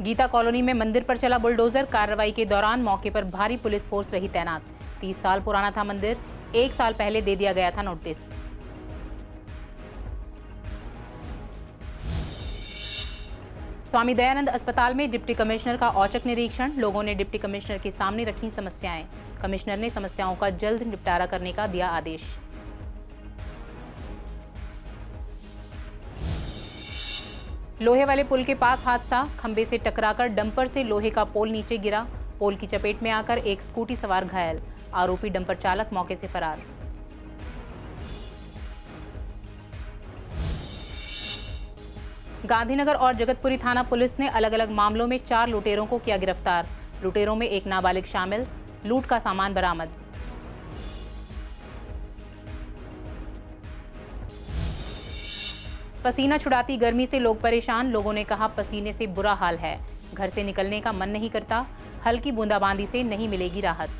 Gita colony में मंदिर पर चला बुलडोजर। कार्रवाई के दौरान मौके पर भारी पुलिस फोर्स रही तैनात। 30 साल पुराना था मंदिर, 1 साल पहले दे दिया गया था नोटिस। स्वामी दयानंद अस्पताल में डिप्टी कमिश्नर का औचक निरीक्षण। लोगों ने डिप्टी कमिश्नर के सामने रखी समस्याएं। कमिश्नर ने समस्याओं का जल्द निपटारा करने का दिया आदेश। लोहे वाले पुल के पास हादसा। खंबे से टकराकर डंपर से लोहे का पोल नीचे गिरा। पोल की चपेट में आकर एक स्कूटी सवार घायल। आरोपी डंपर चालक मौके से फरार। गांधीनगर और जगतपुरी थाना पुलिस ने अलग अलग मामलों में 4 लुटेरों को किया गिरफ्तार। लुटेरों में एक नाबालिग शामिल। लूट का सामान बरामद। पसीना छुड़ाती गर्मी से लोग परेशान। लोगों ने कहा पसीने से बुरा हाल है, घर से निकलने का मन नहीं करता। हल्की बूंदाबांदी से नहीं मिलेगी राहत।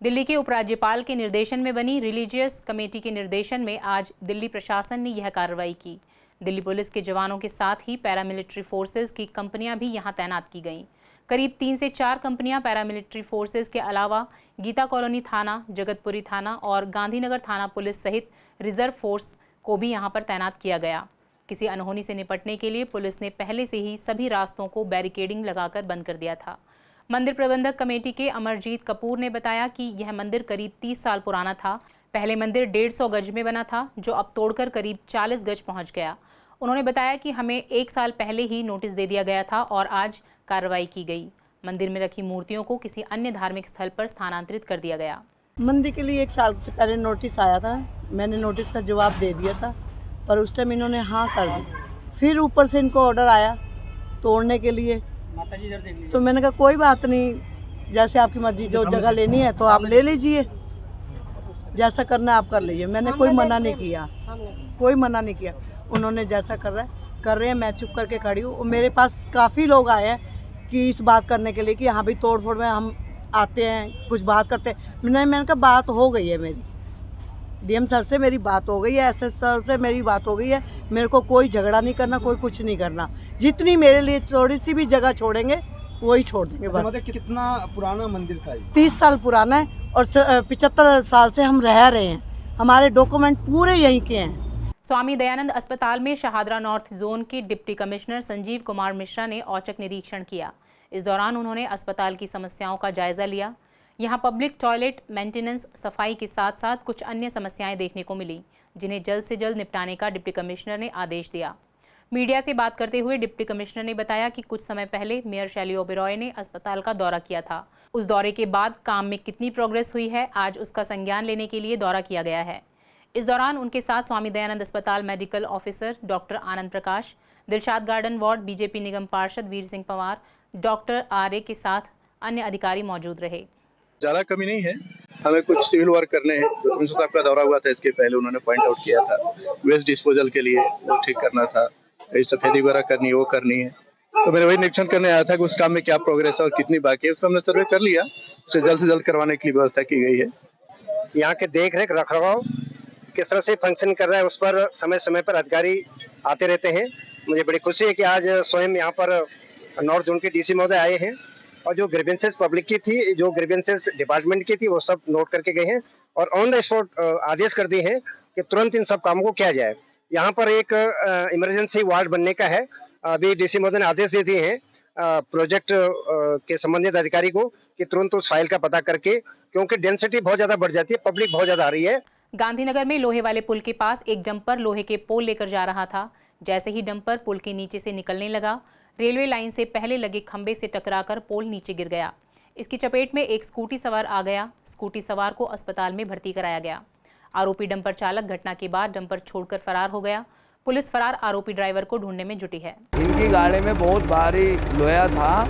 दिल्ली के उपराज्यपाल के निर्देशन में बनी रिलीजियस कमेटी के निर्देशन में आज दिल्ली प्रशासन ने यह कार्रवाई की। दिल्ली पुलिस के जवानों के साथ ही पैरामिलिट्री फोर्सेज की कंपनियां भी यहां तैनात की गईं। करीब 3 से 4 कंपनियां पैरामिलिट्री फोर्सेज के अलावा गीता कॉलोनी थाना, जगतपुरी थाना और गांधीनगर थाना पुलिस सहित रिजर्व फोर्स को भी यहां पर तैनात किया गया। किसी अनहोनी से निपटने के लिए पुलिस ने पहले से ही सभी रास्तों को बैरिकेडिंग लगाकर बंद कर दिया था। मंदिर प्रबंधक कमेटी के अमरजीत कपूर ने बताया कि यह मंदिर करीब 30 साल पुराना था। पहले मंदिर 150 गज में बना था, जो अब तोड़कर करीब 40 गज पहुंच गया। उन्होंने बताया कि हमें 1 साल पहले ही नोटिस दे दिया गया था और आज कार्रवाई की गई। मंदिर में रखी मूर्तियों को किसी अन्य धार्मिक स्थल पर स्थानांतरित कर दिया गया। मंदिर के लिए 1 साल से पहले नोटिस आया था। मैंने नोटिस का जवाब दे दिया था, पर उस टाइम इन्होंने हाँ कर दी। फिर ऊपर से इनको ऑर्डर आया तोड़ने के लिए, तो मैंने कहा कोई बात नहीं, जैसे आपकी मर्जी, जो जगह लेनी है तो आप ले लीजिए, जैसा करना है आप कर लीजिए। मैंने कोई मना नहीं किया, कोई मना नहीं किया। उन्होंने जैसा कर रहे हैं, मैं चुप करके खड़ी हूँ। मेरे पास काफ़ी लोग आए हैं कि इस बात करने के लिए कि यहाँ भी तोड़ फोड़ में हम आते हैं, कुछ बात करते हैं। मैंने कहा बात हो गई है मेरी, डीएम सर से मेरी बात हो गई है, एसएस सर से मेरी बात हो गई है। मेरे को कोई झगड़ा नहीं करना, कोई कुछ नहीं करना। जितनी मेरे लिए थोड़ी सी भी जगह छोड़ेंगे वही छोड़ देंगे बस। मतलब कितना पुराना मंदिर था? 30 साल पुराना है और 75 साल से हम रह रहे हैं। हमारे डॉक्यूमेंट पूरे यहीं के हैं। स्वामी दयानंद अस्पताल में शाहदरा नॉर्थ जोन के डिप्टी कमिश्नर संजीव कुमार मिश्रा ने औचक निरीक्षण किया। इस दौरान उन्होंने अस्पताल की समस्याओं का जायजा लिया। यहां पब्लिक टॉयलेट मेंटेनेंस, सफाई के साथ साथ कुछ अन्य समस्याएं देखने को मिली, जिन्हें जल्द से जल्द निपटाने का डिप्टी कमिश्नर ने आदेश दिया। मीडिया से बात करते हुए डिप्टी कमिश्नर ने बताया कि कुछ समय पहले मेयर शैली ओबेरॉय ने अस्पताल का दौरा किया था। उस दौरे के बाद काम में कितनी प्रोग्रेस हुई है, आज उसका संज्ञान लेने के लिए दौरा किया गया है। इस दौरान उनके साथ स्वामी दयानंद अस्पताल medical officer doctor Anand Prakash, Dilshad garden ward BJP निगम पार्षद वीर सिंह पंवार, डॉक्टर आर्य के साथ अन्य अधिकारी मौजूद रहे। ज़्यादा कमी नहीं है, हमें कुछ सिविल वर्क करने हैं। प्रिंसिपल साहब का दौरा हुआ था, इसके पहले उन्होंने पॉइंट आउट किया था वेस्ट डिस्पोजल के लिए, वो ठीक करना था, सफेदी वगैरह करनी है, वो करनी है। तो मैंने वही निरीक्षण करने आया था कि उस काम में क्या प्रोग्रेस है और कितनी बाकी है। उसको हमने सर्वे कर लिया, उसे जल्द से जल्द करवाने के लिए व्यवस्था की गई है। यहाँ के देख रेख रखरखाव किस तरह से फंक्शन कर रहा है, उस पर समय समय पर अधिकारी आते रहते हैं। मुझे बड़ी खुशी है कि आज स्वयं यहाँ पर नॉर्थ जोन के डीसी महोदय आए हैं और जो ग्रीवेंसेस पब्लिक की थी, जो ग्रीवेंसेस डिपार्टमेंट की थी, वो सब नोट करके गए हैं और ऑन द स्पॉट आदेश कर दिए हैं कि तुरंत इन सब कामों को किया जाए। यहाँ पर एक इमरजेंसी वार्ड बनने का है। अभी डीसी महोदय ने आदेश दे दिए हैं प्रोजेक्ट के संबंधित अधिकारी को कि तुरंत उस फाइल का पता करके, क्योंकि डेंसिटी बहुत ज्यादा बढ़ जाती है, पब्लिक बहुत ज्यादा आ रही है। गांधीनगर में लोहे वाले पुल के पास एक डंपर लोहे के पोल लेकर जा रहा था। जैसे ही डंपर पुल के नीचे से निकलने लगा, रेलवे लाइन से पहले लगे खंबे से टकराकर पोल नीचे गिर गया। इसकी चपेट में एक स्कूटी सवार आ गया। स्कूटी सवार को अस्पताल में भर्ती कराया गया। आरोपी डंपर चालक घटना के बाद डंपर छोड़कर फरार हो गया। पुलिस फरार आरोपी ड्राइवर को ढूंढने में जुटी है। इनकी गाड़ी में बहुत भारी लोहा था,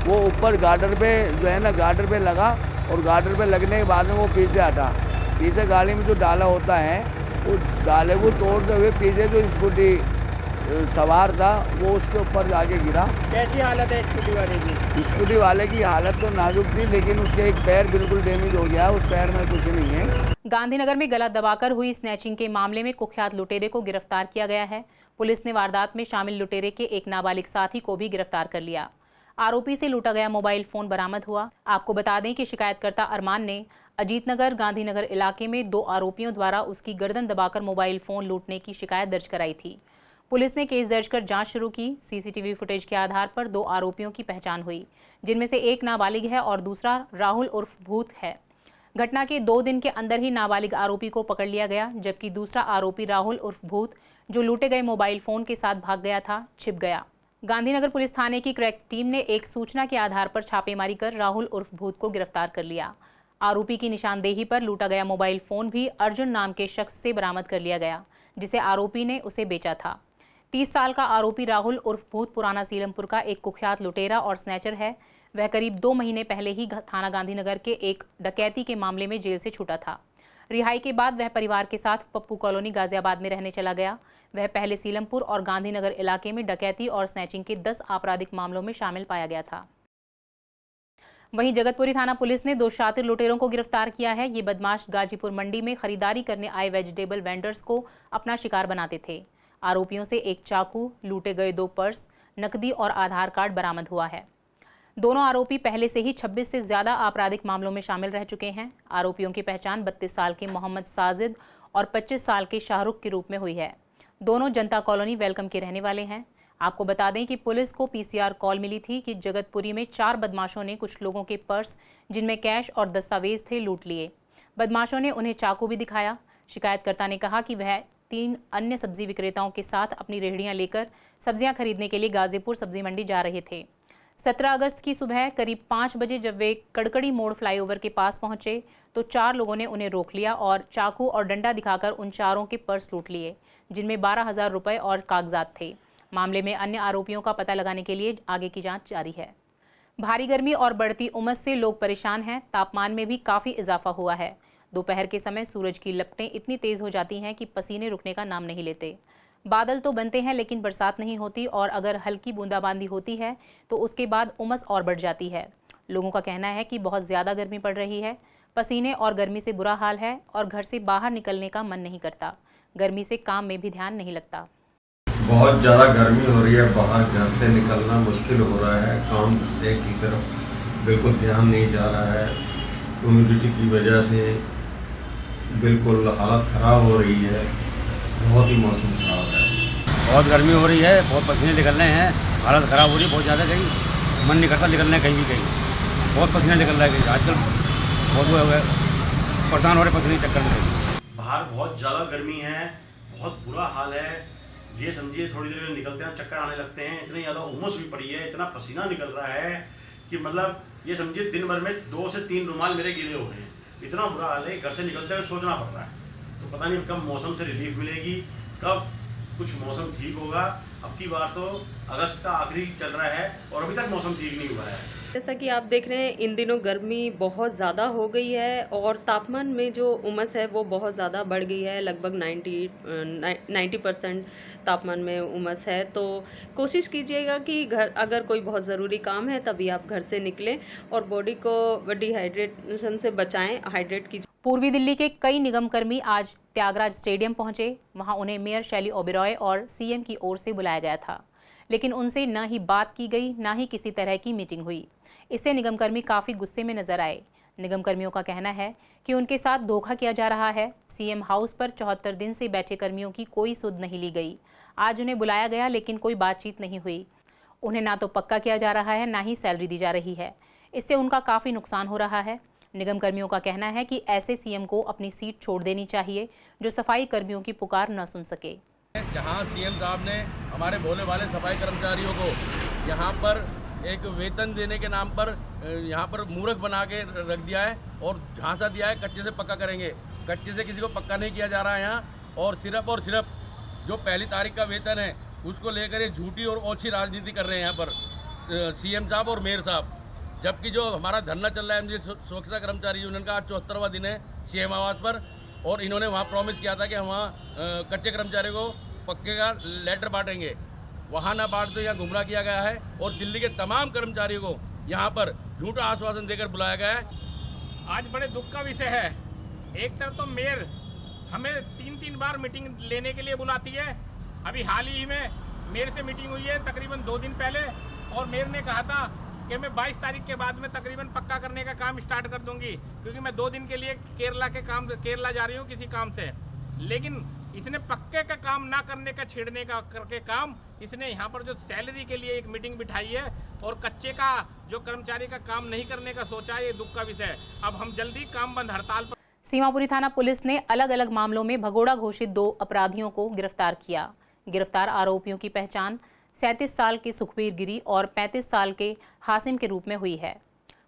वो ऊपर गार्डर पे जो है ना, गार्डर पे लगा और गार्डर पे लगने के बाद में वो पीछे हटा। पीछे गाड़ी में जो डाला होता है, वो डाले को तोड़ते हुए पीछे जो स्कूटी सवार था वो उसके ऊपर जाके गिरा। कैसी हालत है स्कूटी वाले की? स्कूटी वाले की हालत तो नाजुक थी, लेकिन उसके एक पैर बिल्कुल डैमेज हो गया, उस पैर में कुछ नहीं है। गांधीनगर में गला दबाकर हुई स्नैचिंग के मामले में कुख्यात लुटेरे को गिरफ्तार किया गया है। पुलिस ने वारदात में शामिल लुटेरे के एक नाबालिग साथी को भी गिरफ्तार कर लिया। आरोपी से लूटा गया मोबाइल फोन बरामद हुआ। आपको बता दें कि शिकायतकर्ता अरमान ने अजीतनगर गांधीनगर इलाके में 2 आरोपियों द्वारा उसकी गर्दन दबाकर मोबाइल फोन लूटने की शिकायत दर्ज कराई थी। पुलिस ने केस दर्ज कर जांच शुरू की। सीसीटीवी फुटेज के आधार पर 2 आरोपियों की पहचान हुई, जिनमें से एक नाबालिग है और दूसरा राहुल उर्फ भूत है। घटना के 2 दिन के अंदर ही नाबालिग आरोपी को पकड़ लिया गया, जबकि दूसरा आरोपी राहुल उर्फ भूत, जो लूटे गए मोबाइल फोन के साथ भाग गया था, छिप गया। गांधीनगर पुलिस थाने की क्रैक टीम ने एक सूचना के आधार पर छापेमारी कर राहुल उर्फ भूत को गिरफ्तार कर लिया। आरोपी की निशानदेही पर लूटा गया मोबाइल फोन भी अर्जुन नाम के शख्स से बरामद कर लिया गया, जिसे आरोपी ने उसे बेचा था। 30 साल का आरोपी राहुल उर्फ भूत पुराना सीलमपुर का एक कुख्यात लुटेरा और स्नैचर है। वह करीब 2 महीने पहले ही थाना गांधीनगर के एक डकैती के मामले में जेल से छूटा था। रिहाई के बाद वह परिवार के साथ पप्पू कॉलोनी गाजियाबाद में रहने चला गया। वह पहले सीलमपुर और गांधीनगर इलाके में डकैती और स्नैचिंग के 10 आपराधिक मामलों में शामिल पाया गया था। वहीं जगतपुरी थाना पुलिस ने 2 शातिर लुटेरों को गिरफ्तार किया है। ये बदमाश गाजीपुर मंडी में खरीदारी करने आए वेजिटेबल वेंडर्स को अपना शिकार बनाते थे। आरोपियों से एक चाकू, लूटे गए 2 पर्स, नकदी और आधार कार्ड बरामद हुआ है। दोनों आरोपी पहले से ही 26 से ज्यादा आपराधिक मामलों में शामिल रह चुके हैं। आरोपियों की पहचान 32 साल के मोहम्मद साजिद और 25 साल के शाहरुख के रूप में हुई है। दोनों जनता कॉलोनी वेलकम के रहने वाले हैं। आपको बता दें कि पुलिस को पीसीआर कॉल मिली थी कि जगतपुरी में 4 बदमाशों ने कुछ लोगों के पर्स, जिनमें कैश और दस्तावेज थे, लूट लिए। बदमाशों ने उन्हें चाकू भी दिखाया। शिकायतकर्ता ने कहा कि वह 3 अन्य सब्जी विक्रेताओं के साथ अपनी रेहड़ियां लेकर सब्जियां खरीदने के लिए गाजीपुर सब्जी मंडी जा रहे थे। 17 अगस्त की सुबह करीब 5 बजे जब वे कड़कड़ी मोड़ फ्लाईओवर के पास पहुंचे तो 4 लोगों ने उन्हें रोक लिया और चाकू और डंडा दिखाकर उन चारों के पर्स लूट लिए, जिनमें 12,000 रुपये और कागजात थे। मामले में अन्य आरोपियों का पता लगाने के लिए आगे की जांच जारी है। भारी गर्मी और बढ़ती उमस से लोग परेशान हैं। तापमान में भी काफ़ी इजाफा हुआ है। दोपहर के समय सूरज की लपटें इतनी तेज़ हो जाती हैं कि पसीने रुकने का नाम नहीं लेते। बादल तो बनते हैं लेकिन बरसात नहीं होती और अगर हल्की बूंदाबांदी होती है तो उसके बाद उमस और बढ़ जाती है। लोगों का कहना है कि बहुत ज़्यादा गर्मी पड़ रही है। पसीने और गर्मी से बुरा हाल है और घर से बाहर निकलने का मन नहीं करता। गर्मी से काम में भी ध्यान नहीं लगता। बहुत ज़्यादा गर्मी हो रही है, बाहर घर से निकलना मुश्किल हो रहा है। काम धंधे की तरफ बिल्कुल ध्यान नहीं जा रहा है। ह्यूमिडिटी की वजह से बिल्कुल हालत ख़राब हो रही है। बहुत ही मौसम ख़राब है। बहुत गर्मी हो रही है, बहुत पसीने निकल रहे हैं, हालत ख़राब हो रही है बहुत ज़्यादा। कहीं मन नहीं करता निकलने कहीं भी, कहीं बहुत पसीना निकल रहा है। कहीं आजकल बहुत परेशान हो रहे पसीने के चक्कर में। बाहर बहुत ज़्यादा गर्मी है, बहुत बुरा हाल है। ये समझिए थोड़ी देर में निकलते हैं चक्कर आने लगते हैं। इतनी ज़्यादा उमस भी पड़ी है, इतना पसीना निकल रहा है कि मतलब ये समझिए दिन भर में 2 से 3 रुमाल मेरे गीले हो गए हैं। इतना बुरा हाल है, घर से निकलते हुए सोचना पड़ रहा है। तो पता नहीं कब मौसम से रिलीफ मिलेगी, कब कुछ मौसम ठीक होगा। अब की बार तो अगस्त का आखिरी चल रहा है और अभी तक मौसम ठीक नहीं हुआ है। जैसा कि आप देख रहे हैं इन दिनों गर्मी बहुत ज़्यादा हो गई है और तापमान में जो उमस है वो बहुत ज़्यादा बढ़ गई है। लगभग 90% तापमान में उमस है। तो कोशिश कीजिएगा कि घर अगर कोई बहुत ज़रूरी काम है तभी आप घर से निकलें और बॉडी को डिहाइड्रेशन से बचाएं, हाइड्रेट कीजिए। पूर्वी दिल्ली के कई निगमकर्मी आज त्यागराज स्टेडियम पहुंचे। वहां उन्हें मेयर शैली ओबेरॉय और सीएम की ओर से बुलाया गया था, लेकिन उनसे न ही बात की गई, न ही किसी तरह की मीटिंग हुई। इससे निगमकर्मी काफ़ी गुस्से में नजर आए। निगमकर्मियों का कहना है कि उनके साथ धोखा किया जा रहा है। सीएम हाउस पर 74 दिन से बैठे कर्मियों की कोई सुध नहीं ली गई। आज उन्हें बुलाया गया लेकिन कोई बातचीत नहीं हुई। उन्हें ना तो पक्का किया जा रहा है, ना ही सैलरी दी जा रही है। इससे उनका काफ़ी नुकसान हो रहा है। निगमकर्मियों का कहना है कि ऐसे सीएम को अपनी सीट छोड़ देनी चाहिए जो सफाई कर्मियों की पुकार न सुन सके। जहां सीएम साहब ने हमारे भोले वाले सफाई कर्मचारियों को यहां पर एक वेतन देने के नाम पर यहां पर मूर्ख बना के रख दिया है और झांसा दिया है कच्चे से पक्का करेंगे। कच्चे से किसी को पक्का नहीं किया जा रहा है यहाँ। और सिर्फ जो 1 तारीख का वेतन है उसको लेकर ये झूठी और ओछी राजनीति कर रहे हैं यहाँ पर सीएम साहब और मेयर साहब। जबकि जो हमारा धरना चल रहा है स्वच्छता कर्मचारी यूनियन का, आज 74वां दिन है सीएम आवास पर, और इन्होंने वहाँ प्रॉमिस किया था कि हम वहाँ कच्चे कर्मचारियों को पक्के का लेटर बांटेंगे। वहाँ ना बांटते यहाँ गुमराह किया गया है और दिल्ली के तमाम कर्मचारियों को यहाँ पर झूठा आश्वासन देकर बुलाया गया है। आज बड़े दुख का विषय है एक तरफ तो मेयर हमें 3-3 बार मीटिंग लेने के लिए बुलाती है। अभी हाल ही में मेयर से मीटिंग हुई है तकरीबन 2 दिन पहले, और मेयर ने कहा था कि मैं 22 तारीख के बाद में तकरीबन पक्का करने का काम स्टार्ट कर दूंगी, क्योंकि मैं 2 दिन के लिए केरला जा रही हूँ किसी काम से। लेकिन इसने पक्के का काम ना करने का, छेड़ने का करके काम, इसने यहाँ पर जो सैलरी के लिए एक मीटिंग बिठाई है और कच्चे का जो कर्मचारी का काम नहीं करने का सोचा है, ये दुख का विषय है। अब हम जल्दी काम बंद हड़ताल पर। सीमापुरी थाना पुलिस ने अलग अलग मामलों में भगोड़ा घोषित 2 अपराधियों को गिरफ्तार किया। गिरफ्तार आरोपियों की पहचान 37 साल के सुखबीर गिरी और 35 साल के हासिम के रूप में हुई है।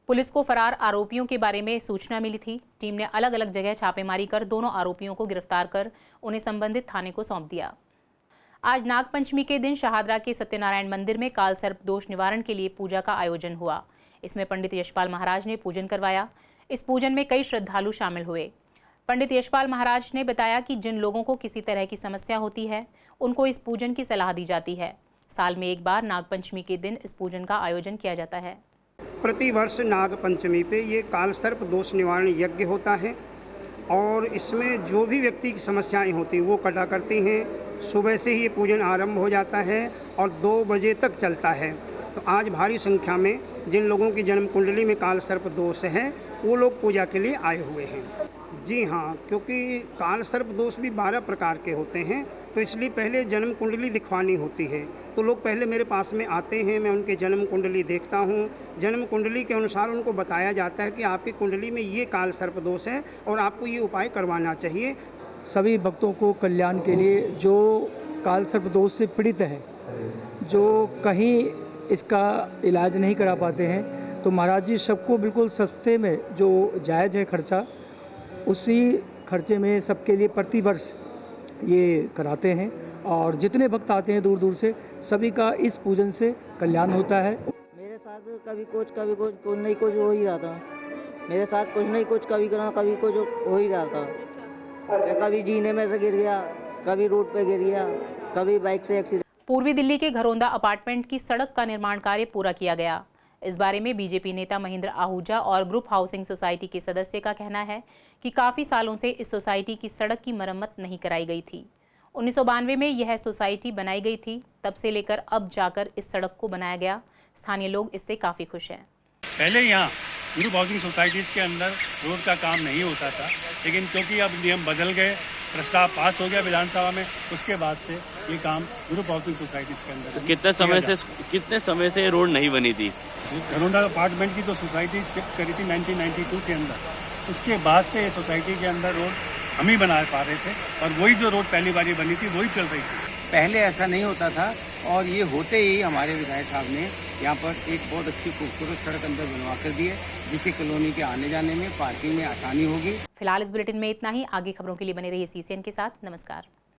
पुलिस को फरार आरोपियों के बारे में सूचना मिली थी। टीम ने अलग अलग जगह छापेमारी कर दोनों आरोपियों को गिरफ्तार कर उन्हें संबंधित थाने को सौंप दिया। आज नागपंचमी के दिन शहादरा के सत्यनारायण मंदिर में काल सर्प दोष निवारण के लिए पूजा का आयोजन हुआ। इसमें पंडित यशपाल महाराज ने पूजन करवाया। इस पूजन में कई श्रद्धालु शामिल हुए। पंडित यशपाल महाराज ने बताया कि जिन लोगों को किसी तरह की समस्या होती है, उनको इस पूजन की सलाह दी जाती है। साल में एक बार नागपंचमी के दिन इस पूजन का आयोजन किया जाता है। प्रतिवर्ष नाग पंचमी पे ये काल सर्प दोष निवारण यज्ञ होता है और इसमें जो भी व्यक्ति की समस्याएं होती हैं वो कटा करती हैं। सुबह से ही ये पूजन आरंभ हो जाता है और 2 बजे तक चलता है। तो आज भारी संख्या में जिन लोगों की जन्म कुंडली में काल सर्प दोष है वो लोग पूजा के लिए आए हुए हैं। जी हाँ, क्योंकि काल सर्प दोष भी 12 प्रकार के होते हैं, तो इसलिए पहले जन्म कुंडली दिखवानी होती है। तो लोग पहले मेरे पास में आते हैं, मैं उनके जन्म कुंडली देखता हूँ। जन्म कुंडली के अनुसार उनको बताया जाता है कि आपकी कुंडली में ये काल सर्प दोष है और आपको ये उपाय करवाना चाहिए। सभी भक्तों को कल्याण के लिए जो काल सर्प दोष से पीड़ित है, जो कहीं इसका इलाज नहीं करा पाते हैं, तो महाराज जी सबको बिल्कुल सस्ते में जो जायज़ है खर्चा, उसी खर्चे में सबके लिए प्रतिवर्ष ये कराते हैं। और जितने भक्त आते हैं दूर दूर से, सभी का इस पूजन से कल्याण होता है। मेरे साथ कभी कुछ नहीं कुछ हो ही रहा था। मेरे साथ कुछ नहीं कुछ कभी कुछ हो ही रहा था। कभी जीने में से गिर गया, कभी रोड पे गिर गया, कभी बाइक से एक्सीडेंट। पूर्वी दिल्ली के घरौंदा अपार्टमेंट की सड़क का निर्माण कार्य पूरा किया गया। इस बारे में बीजेपी नेता महेंद्र आहूजा और ग्रुप हाउसिंग सोसाइटी के सदस्य का कहना है कि काफ़ी सालों से इस सोसाइटी की सड़क की मरम्मत नहीं कराई गई थी। 1992 में यह सोसाइटी बनाई गई थी, तब से लेकर अब जाकर इस सड़क को बनाया गया। स्थानीय लोग इससे काफ़ी खुश हैं। पहले यहाँ ग्रुप हाउसिंग सोसाइटीज़ के अंदर रोड का काम नहीं होता था, लेकिन क्योंकि अब नियम बदल गए, प्रस्ताव पास हो गया विधानसभा में, उसके बाद से ये काम ग्रुप हाउसिंग सोसाइटीज़ के अंदर। तो कितने समय से रोड नहीं बनी थी? घरौंदा अपार्टमेंट की तो सोसाइटी शिफ्ट करी थी 1992 के अंदर, उसके बाद से सोसाइटी के अंदर रोड हम ही बना पा रहे थे और वही जो रोड पहली बारी बनी थी वही चल रही थी। पहले ऐसा नहीं होता था और ये होते ही हमारे विधायक साहब ने यहाँ पर एक बहुत अच्छी खूबसूरत सड़क अंदर बनवा कर दी है, जिससे कॉलोनी के आने जाने में, पार्किंग में आसानी होगी। फिलहाल इस बुलेटिन में इतना ही। आगे खबरों के लिए बने रहिए CCN के साथ। नमस्कार।